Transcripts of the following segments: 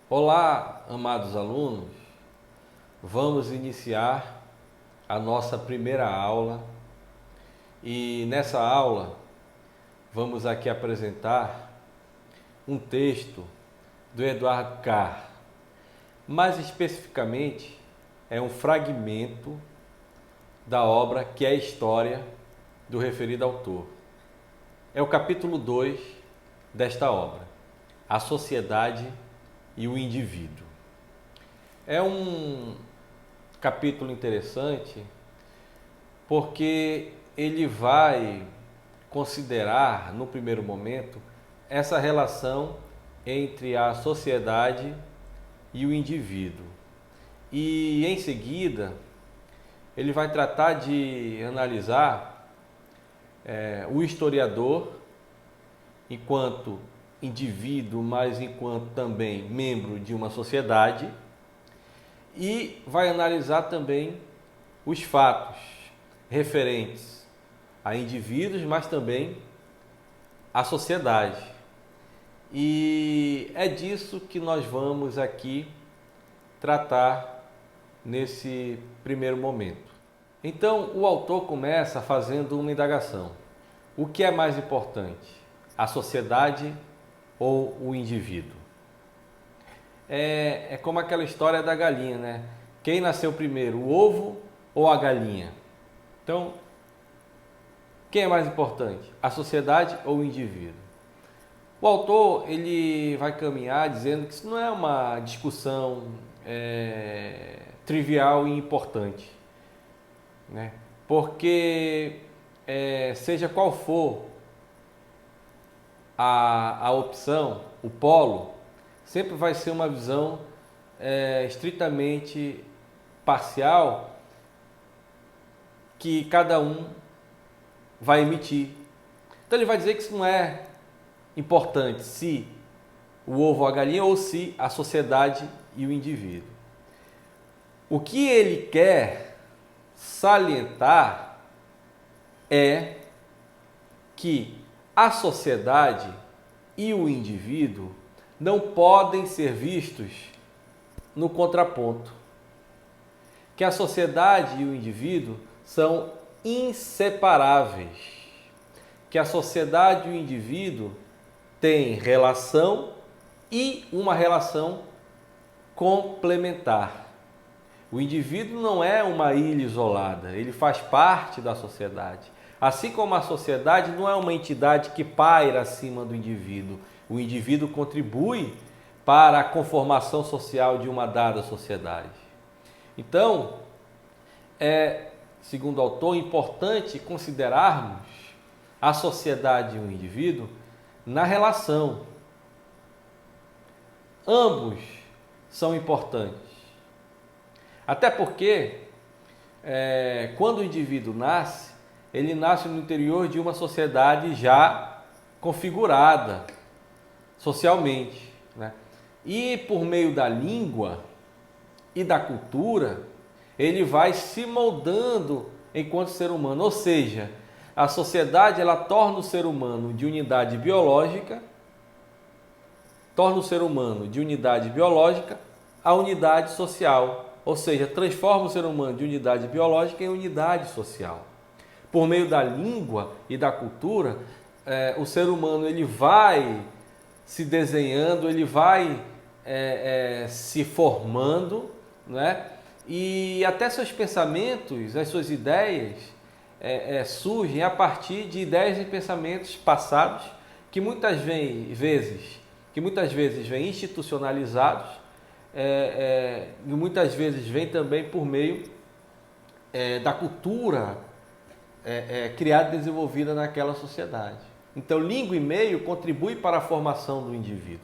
Olá, amados alunos, vamos iniciar a nossa primeira aula e nessa aula vamos aqui apresentar um texto do Eduardo Carr. Mais especificamente, é um fragmento da obra que é a história do referido autor. É o capítulo 2 desta obra, A Sociedade e o Indivíduo. É um capítulo interessante porque ele vai considerar, no primeiro momento, essa relação entre a sociedade e o indivíduo. E, em seguida, ele vai tratar de analisar o historiador enquanto indivíduo, mas enquanto também membro de uma sociedade, e vai analisar também os fatos referentes a indivíduos, mas também à sociedade. E é disso que nós vamos aqui tratar nesse primeiro momento. Então, o autor começa fazendo uma indagação. O que é mais importante, a sociedade ou o indivíduo? É como aquela história da galinha, né? Quem nasceu primeiro, o ovo ou a galinha? Então, quem é mais importante, a sociedade ou o indivíduo? O autor ele vai caminhar dizendo que isso não é uma discussão trivial e importante, né? Porque seja qual for a opção, o polo, sempre vai ser uma visão estritamente parcial que cada um vai emitir. Então ele vai dizer que isso não é importante se o ovo ou a galinha ou se a sociedade e o indivíduo. O que ele quer salientar é que a sociedade e o indivíduo não podem ser vistos no contraponto. Que a sociedade e o indivíduo são inseparáveis. Que a sociedade e o indivíduo têm relação e uma relação complementar. O indivíduo não é uma ilha isolada, ele faz parte da sociedade. Assim como a sociedade não é uma entidade que paira acima do indivíduo. O indivíduo contribui para a conformação social de uma dada sociedade. Então, segundo o autor, importante considerarmos a sociedade e o indivíduo na relação. Ambos são importantes. Até porque, quando o indivíduo nasce, ele nasce no interior de uma sociedade já configurada socialmente, né? E por meio da língua e da cultura, ele vai se moldando enquanto ser humano. Ou seja, a sociedade ela torna o ser humano de unidade biológica, a unidade social. Ou seja, transforma o ser humano de unidade biológica em unidade social. Por meio da língua e da cultura, o ser humano ele vai se desenhando, ele vai se formando, né? E até seus pensamentos, as suas ideias surgem a partir de ideias e pensamentos passados que muitas vezes vêm institucionalizados e muitas vezes vêm também por meio da cultura criada e desenvolvida naquela sociedade. Então, língua e meio contribui para a formação do indivíduo.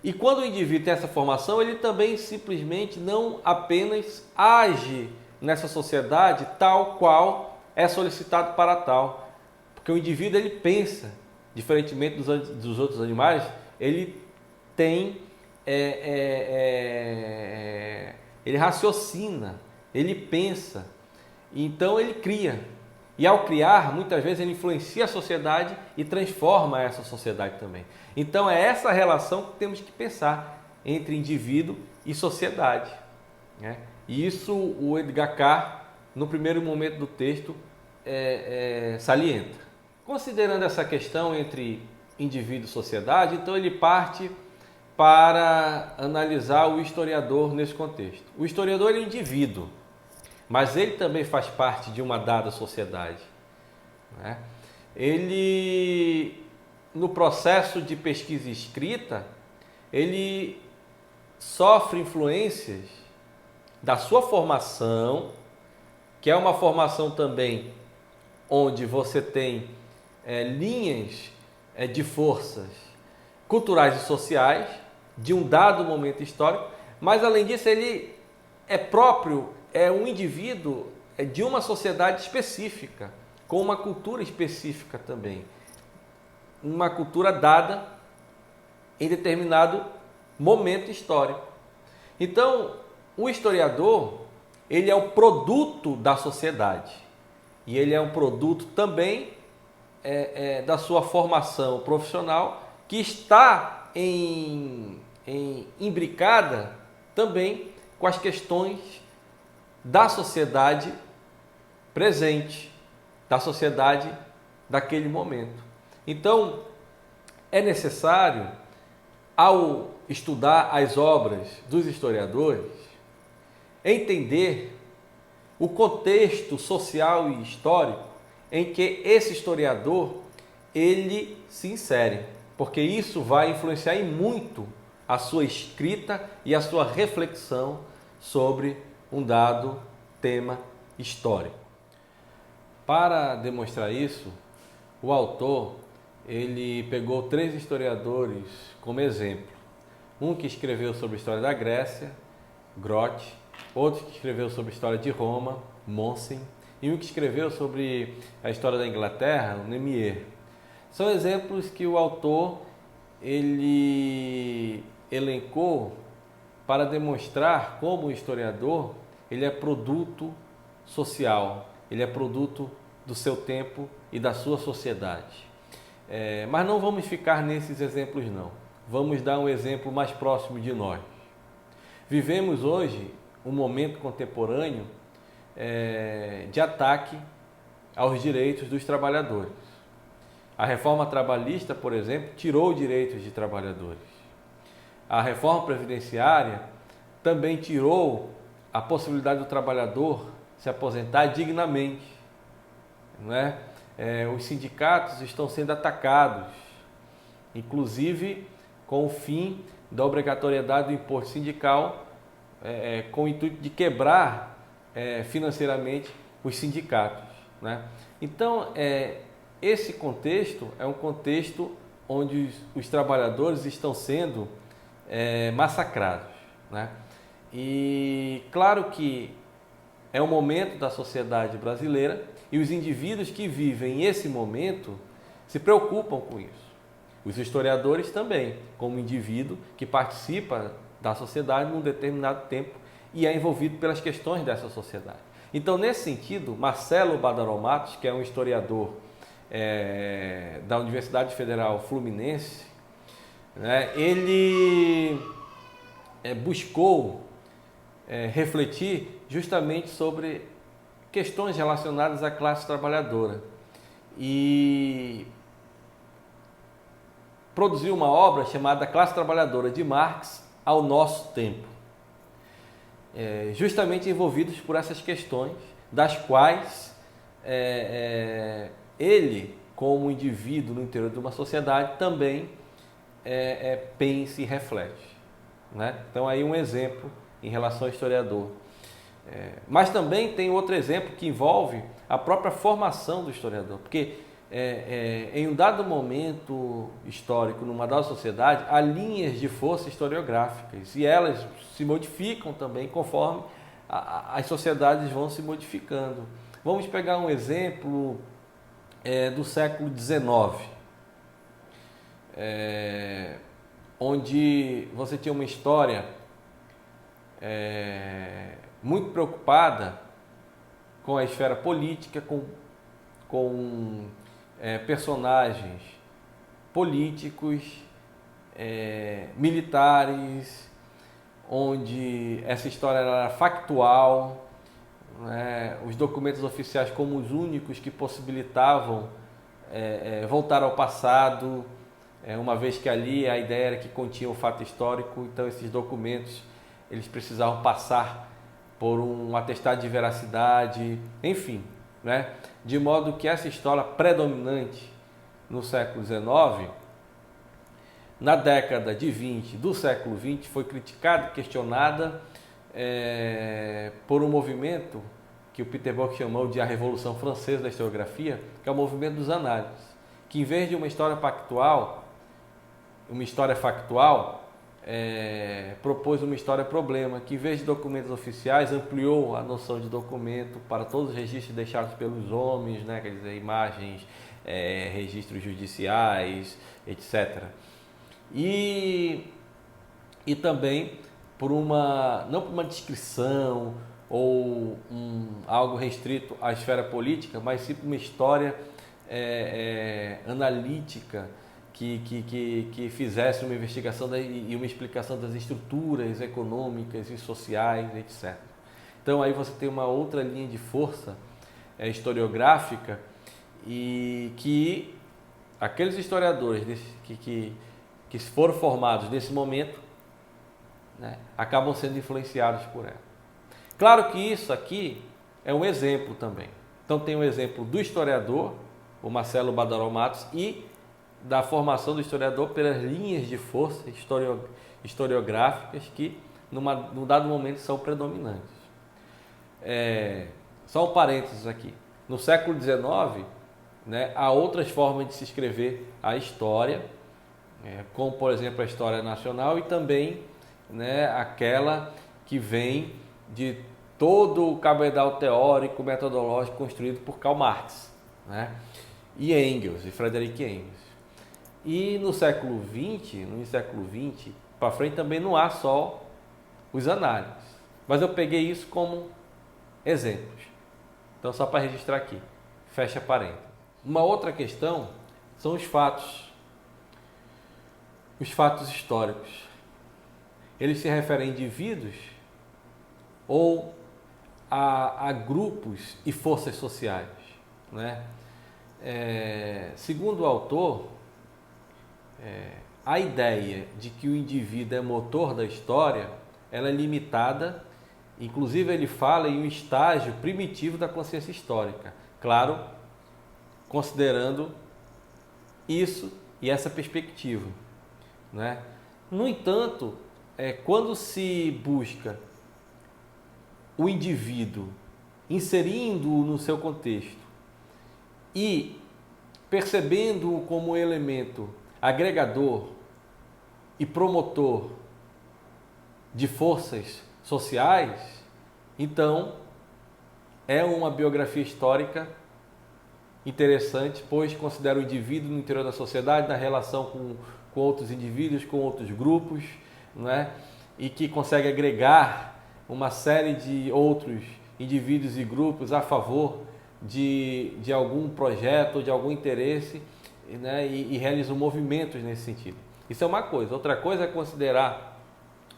E quando o indivíduo tem essa formação, ele também simplesmente não apenas age nessa sociedade tal qual é solicitado para tal. Porque o indivíduo ele pensa, diferentemente dos outros animais, ele tem, ele raciocina, ele pensa, então ele cria. E ao criar, muitas vezes ele influencia a sociedade e transforma essa sociedade também. Então é essa relação que temos que pensar. entre indivíduo e sociedade, né? E isso o Edgar Carr, no primeiro momento do texto, salienta. Considerando essa questão entre indivíduo e sociedade, então ele parte para analisar o historiador nesse contexto. O historiador é indivíduo, mas ele também faz parte de uma dada sociedade, né? Ele, no processo de pesquisa e escrita, ele sofre influências da sua formação, que é uma formação também onde você tem linhas de forças culturais e sociais de um dado momento histórico, mas além disso ele é um indivíduo de uma sociedade específica, com uma cultura específica também, uma cultura dada em determinado momento histórico. Então, o historiador, ele é o produto da sociedade e ele é um produto também da sua formação profissional, que está imbricada também com as questões da sociedade presente, da sociedade daquele momento. Então, é necessário, ao estudar as obras dos historiadores, entender o contexto social e histórico em que esse historiador ele se insere, porque isso vai influenciar em muito a sua escrita e a sua reflexão sobre um dado tema histórico. Para demonstrar isso, o autor ele pegou 3 historiadores como exemplo. Um que escreveu sobre a história da Grécia, Grote, outro que escreveu sobre a história de Roma, Mommsen, e um que escreveu sobre a história da Inglaterra, Nemier. São exemplos que o autor ele elencou para demonstrar como o historiador ele é produto social, ele é produto do seu tempo e da sua sociedade. Mas não vamos ficar nesses exemplos não. Vamos dar um exemplo mais próximo de nós. Vivemos hoje um momento contemporâneo de ataque aos direitos dos trabalhadores. A reforma trabalhista, por exemplo, tirou direitos de trabalhadores. A reforma previdenciária também tirou a possibilidade do trabalhador se aposentar dignamente, não é? Os sindicatos estão sendo atacados, inclusive com o fim da obrigatoriedade do imposto sindical, com o intuito de quebrar financeiramente os sindicatos, né? Então, esse contexto é um contexto onde os trabalhadores estão sendo massacrados, né? E claro que é um momento da sociedade brasileira e os indivíduos que vivem esse momento se preocupam com isso. Os historiadores também, como indivíduo que participa da sociedade num determinado tempo e é envolvido pelas questões dessa sociedade. Então, nesse sentido, Marcelo Badaró Matos, que é um historiador da Universidade Federal Fluminense, né, ele buscou refletir justamente sobre questões relacionadas à classe trabalhadora e produziu uma obra chamada Classe Trabalhadora, de Marx ao Nosso Tempo, justamente envolvidos por essas questões, das quais ele, como indivíduo no interior de uma sociedade, também pensa e reflete, né? Então, aí um exemplo em relação ao historiador. Mas também tem outro exemplo que envolve a própria formação do historiador, porque em um dado momento histórico, numa dada sociedade, há linhas de força historiográficas e elas se modificam também conforme as sociedades vão se modificando. Vamos pegar um exemplo do século XIX, onde você tinha uma história muito preocupada com a esfera política, com personagens políticos, militares, onde essa história era factual, né? Os documentos oficiais como os únicos que possibilitavam voltar ao passado, uma vez que ali a ideia era que continha o fato histórico, então esses documentos eles precisavam passar por um atestado de veracidade, enfim, né? De modo que essa história predominante no século XIX, na década de 20 do século XX, foi criticada e questionada por um movimento que o Peter Brook chamou de a Revolução Francesa da Historiografia, que é o movimento dos análises, que em vez de uma história factual, propôs uma história problema, que em vez de documentos oficiais, ampliou a noção de documento para todos os registros deixados pelos homens, né? Quer dizer, imagens, registros judiciais, etc. E também não por uma descrição ou algo restrito à esfera política, mas sim por uma história analítica que fizesse uma investigação e uma explicação das estruturas econômicas e sociais, etc. Então aí você tem uma outra linha de força historiográfica e que aqueles historiadores que foram formados nesse momento, né, acabam sendo influenciados por ela. Claro que isso aqui é um exemplo também. Então tem um exemplo do historiador, o Marcelo Badaró Matos, e da formação do historiador pelas linhas de força historiográficas que, num dado momento, são predominantes. Só um parênteses aqui. No século XIX, né, há outras formas de se escrever a história, como, por exemplo, a história nacional e também, né, aquela que vem de todo o cabedal teórico, metodológico construído por Karl Marx, né, e Engels, e Frederick Engels. E no século XX para frente também não há só os análises, mas eu peguei isso como exemplos. Então, só para registrar aqui, fecha parênteses. Uma outra questão são os fatos históricos. Eles se referem a indivíduos ou a grupos e forças sociais, né? Segundo o autor, a ideia de que o indivíduo é motor da história, ela é limitada, inclusive ele fala em um estágio primitivo da consciência histórica, claro, considerando isso e essa perspectiva, né? No entanto, quando se busca o indivíduo inserindo-o no seu contexto e percebendo-o como elemento agregador e promotor de forças sociais, então é uma biografia histórica interessante, pois considera o indivíduo no interior da sociedade, na relação com outros indivíduos, com outros grupos, né? E que consegue agregar uma série de outros indivíduos e grupos a favor de algum projeto, de algum interesse, né? E realizam movimentos nesse sentido. Isso é uma coisa. Outra coisa é considerar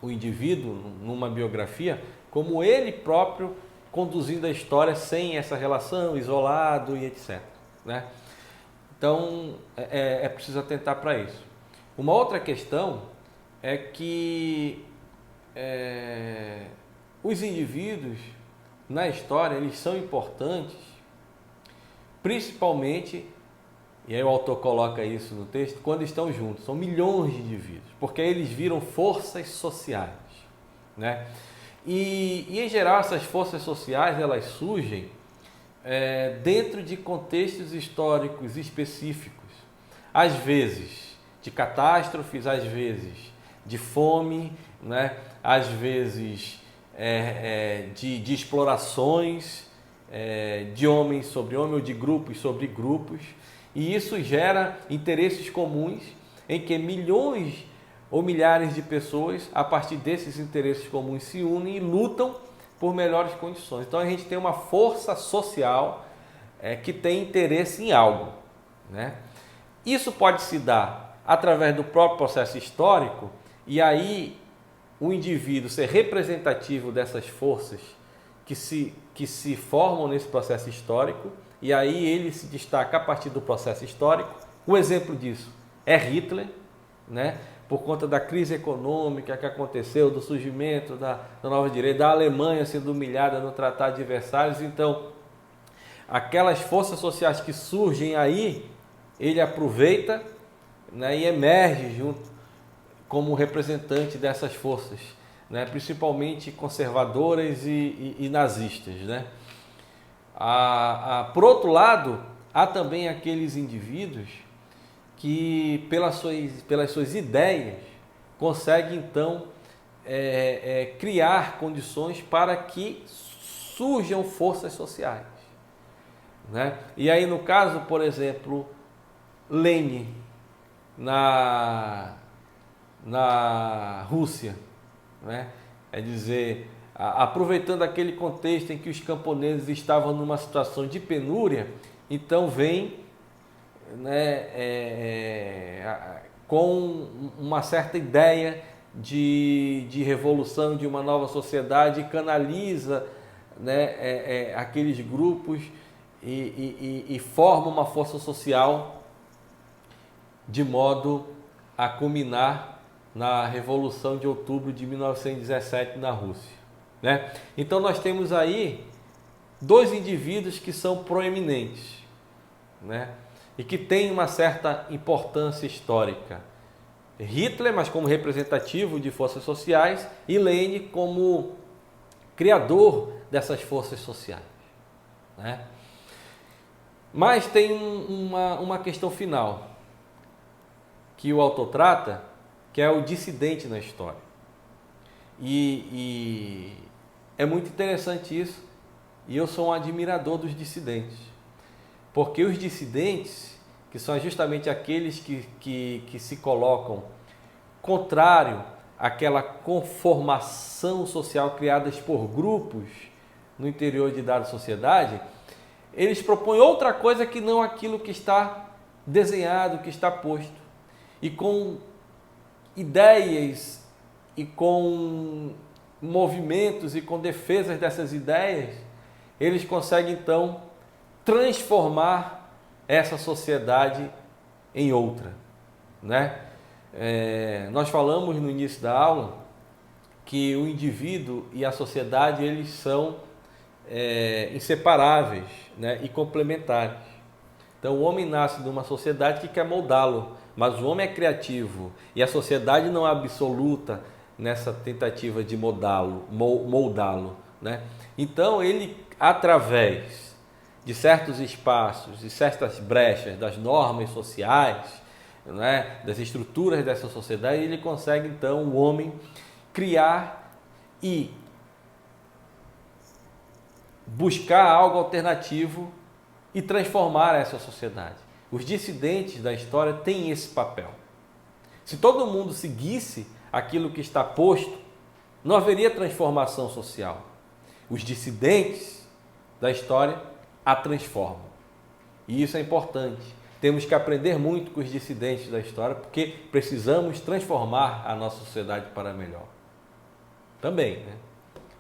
o indivíduo, numa biografia, como ele próprio conduzindo a história sem essa relação, isolado e etc, né? Então, é preciso atentar para isso. Uma outra questão é que os indivíduos na história, eles são importantes, principalmente, e aí o autor coloca isso no texto, quando estão juntos. São milhões de indivíduos, porque aí eles viram forças sociais, né? E em geral, essas forças sociais, elas surgem dentro de contextos históricos específicos, às vezes de catástrofes, às vezes de fome, né? Às vezes de explorações de homens sobre homens ou de grupos sobre grupos, e isso gera interesses comuns em que milhões ou milhares de pessoas, a partir desses interesses comuns, se unem e lutam por melhores condições. Então a gente tem uma força social que tem interesse em algo, né? Isso pode se dar através do próprio processo histórico, e aí o indivíduo ser representativo dessas forças que se formam nesse processo histórico, e aí ele se destaca a partir do processo histórico. O exemplo disso é Hitler, né? Por conta da crise econômica que aconteceu, do surgimento da nova direita, da Alemanha sendo humilhada no Tratado de Versalhes. Então, aquelas forças sociais que surgem aí, ele aproveita, né, e emerge junto como representante dessas forças, né, principalmente conservadoras e nazistas, né? Por outro lado, há também aqueles indivíduos que, pelas suas ideias, conseguem então criar condições para que surjam forças sociais, né? E aí, no caso, por exemplo, Lenin na Rússia, né? É dizer, aproveitando aquele contexto em que os camponeses estavam numa situação de penúria, então vem, né, com uma certa ideia de revolução, de uma nova sociedade, e canaliza, né, aqueles grupos e forma uma força social de modo a culminar na Revolução de Outubro de 1917 na Rússia, né? Então nós temos aí dois indivíduos que são proeminentes, né? E que têm uma certa importância histórica. Hitler, mas como representativo de forças sociais, e Lenin como criador dessas forças sociais, né? Mas tem uma questão final que o autor trata, que é o dissidente na história. E é muito interessante isso, e eu sou um admirador dos dissidentes, porque os dissidentes, que são justamente aqueles que se colocam contrário àquela conformação social criadas por grupos no interior de dada sociedade, eles propõem outra coisa que não aquilo que está desenhado, que está posto. E com ideias e com movimentos e com defesas dessas ideias, eles conseguem então transformar essa sociedade em outra, né? Nós falamos no início da aula que o indivíduo e a sociedade, eles são inseparáveis, né, e complementares. Então o homem nasce numa sociedade que quer moldá-lo, mas o homem é criativo e a sociedade não é absoluta nessa tentativa de moldá-lo, né? Então ele, através de certos espaços, de certas brechas das normas sociais, né, das estruturas dessa sociedade, ele consegue então, o homem, criar e buscar algo alternativo e transformar essa sociedade. Os dissidentes da história têm esse papel. Se todo mundo seguisse aquilo que está posto, não haveria transformação social. Os dissidentes da história a transformam. E isso é importante. Temos que aprender muito com os dissidentes da história, porque precisamos transformar a nossa sociedade para melhor. Também, né?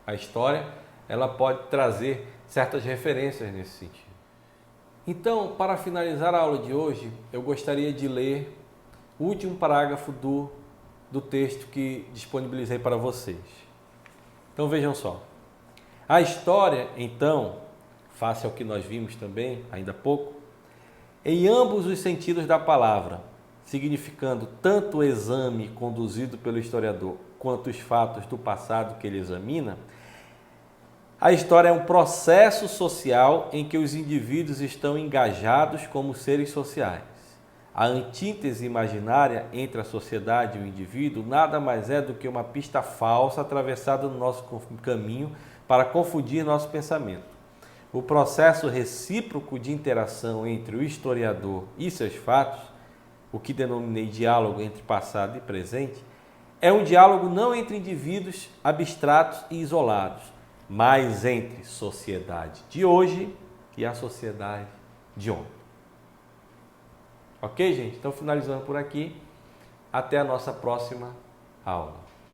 A história, ela pode trazer certas referências nesse sentido. Então, para finalizar a aula de hoje, eu gostaria de ler o último parágrafo do texto que disponibilizei para vocês. Então vejam só. A história, então, face ao que nós vimos também, ainda há pouco, em ambos os sentidos da palavra, significando tanto o exame conduzido pelo historiador quanto os fatos do passado que ele examina, a história é um processo social em que os indivíduos estão engajados como seres sociais. A antítese imaginária entre a sociedade e o indivíduo nada mais é do que uma pista falsa atravessada no nosso caminho para confundir nosso pensamento. O processo recíproco de interação entre o historiador e seus fatos, o que denominei diálogo entre passado e presente, é um diálogo não entre indivíduos abstratos e isolados, mas entre sociedade de hoje e a sociedade de ontem. Ok, gente? Então, finalizando por aqui. Até a nossa próxima aula.